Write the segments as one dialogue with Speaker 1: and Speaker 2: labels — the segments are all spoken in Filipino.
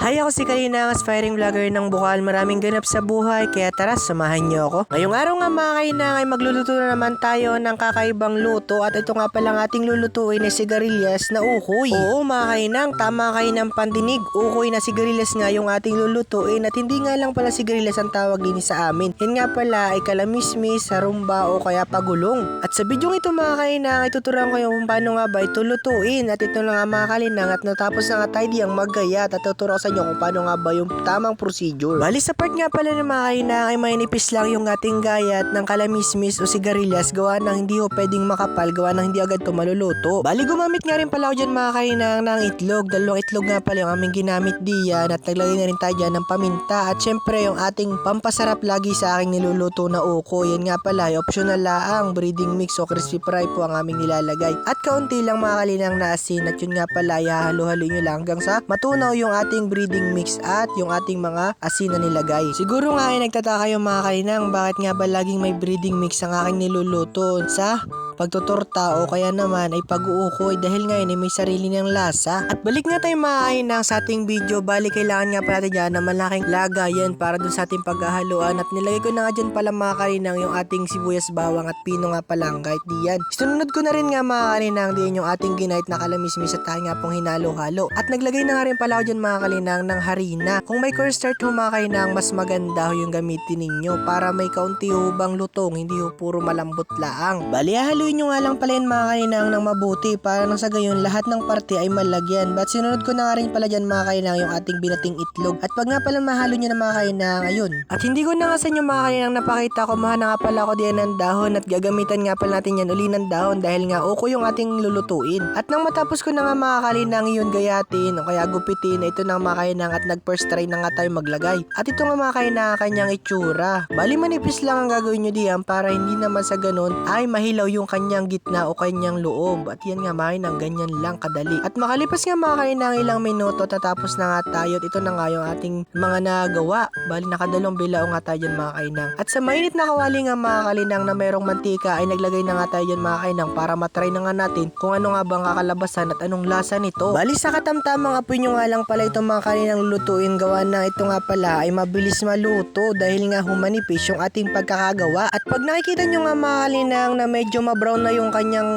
Speaker 1: Hi, ako si Karina, ang aspiring vlogger ng Bukal. Maraming ganap sa buhay, kaya tara, samahan niyo ako. Ngayong araw nga mga kainang ay magluluto na naman tayo ng kakaibang luto. At ito nga palang ating lulutuin ay sigarilyas na ukoy. Oo mga kainang, tama kayo ng pandinig. Ukoy na sigarilyas nga yung ating lulutuin. At hindi nga lang pala sigarilyas ang tawag din sa amin. Yan nga pala ay kalamismis, sarumba o kaya pagulong. At sa bidyong ito mga kainang ay tuturuan ko yung kung paano nga ba ito lutuin. At ito na nga mga kalinang at natapos na nga tayo diyang maggayat at tuturo sa inyo kung paano nga ba yung tamang procedure. Bali sa part nga pala ng mga kainang ay mainipis lang yung ating gayat ng kalamismis o sigarilyas gawa ng hindi ho pwedeng makapal, gawa ng hindi agad ito maluluto. Bali gumamit nga rin pala ako dyan mga kainang ng itlog. Dalawang itlog nga pala yung aming ginamit diyan at naglagay na rin tayo dyan ng paminta at syempre yung ating pampasarap lagi sa aking niluluto na uko. Yan nga pala ay optional laang breading mix o crispy fry po ang aming nilalagay. At kaunti lang mga kalinang na asin at yun nga pala ay hahalo-halo nyo lang hanggang sa matunaw yung ating breading mix at yung ating mga asin na nilagay. Siguro nga ay nagtataka yung mga kalinang bakit nga ba laging may breading mix ang aking niluluto sa pagtutorta o kaya naman ay pag-uukoy dahil ngayon ay may sarili niyang lasa. At balik nga tayo mga kainang sa ating video. Bali kailangan nga pala natin dyan na malaking lagayan para dun sa ating paghahaluan at nilagay ko na nga dyan pala mga kainang yung ating sibuyas bawang at pino nga pala kahit diyan. Sinunod ko na rin nga mga kainang diyan yung ating ginait na kalamismis at tayo nga pong hinalo-halo. At naglagay na nga rin pala ako dyan mga kainang ng harina. Kung may cornstarch ho mga kainang mas maganda ho yung gamitin ninyo para may kaunti ho bang lutong, hindi ho puro malambot laang. Bali haluin nyo nga lang pala yun mga kainang ng mabuti para nang sa gayon lahat ng parte ay malagyan. But sinunod ko na nga rin pala dyan mga kainang yung ating binating itlog. At pag nga pala mahalo nyo na mga kainang, ayun. At hindi ko na nga sa inyo mga kainang napakita ko, mahana nga pala ako diyan ng dahon at gagamitan nga pala natin yan uli ng dahon dahil nga uko yung ating lulutuin. At nang matapos ko na nga mga kainang yun gayatin o kaya gupitin, ito na mga kainang at nag first try na nga tayo maglagay. At ito nga mga kainang kanyang itsura. Bali manipis lang ang gagawin nyo diyan para hindi naman sa ganun ay mahilaw yung kanyang gitna o kanyang loob. At yan nga mga kainang, ganyan lang kadali. At makalipas nga mga kainang ilang minuto tatapos na nga tayo at ito na nga yung ating mga nagawa. Bali nakadalong bilao nga tayo dyan mga kainang. At sa mainit na kawali nga mga kalinang na mayroong mantika ay naglagay na nga tayo dyan mga kainang para matry na nga natin kung ano nga bang kakalabasan at anong lasa nito. Bali sa katamtamang apoy nyo nga lang pala ito mga kalinang lulutuin gawa na ito nga pala ay mabilis maluto dahil nga humanipis yung ating pagkakagawa. At pag nakikita nyo nga mga kalinang na medyo brown na yung kanyang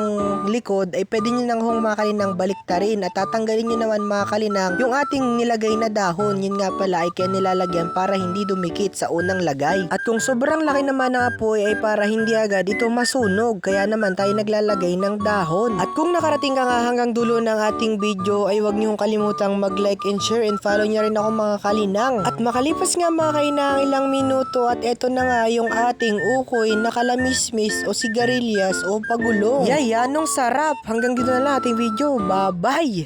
Speaker 1: likod ay pwede nyo nang mga kalinang baliktarin at tatanggalin nyo naman mga kalinang yung ating nilagay na dahon. Yun nga pala ay kaya nilalagyan para hindi dumikit sa unang lagay. At kung sobrang laki naman ng apoy ay para hindi agad ito masunog kaya naman tayo naglalagay ng dahon. At kung nakarating ka nga hanggang dulo ng ating video ay huwag nyo kalimutang mag-like and share and follow nyo rin ako mga kalinang. At makalipas nga mga kainang ilang minuto at eto na nga yung ating ukoy na kalamismis o sigarilyas o pagulong. Yay, anong sarap! Hanggang dito na lang ating video. Bye-bye!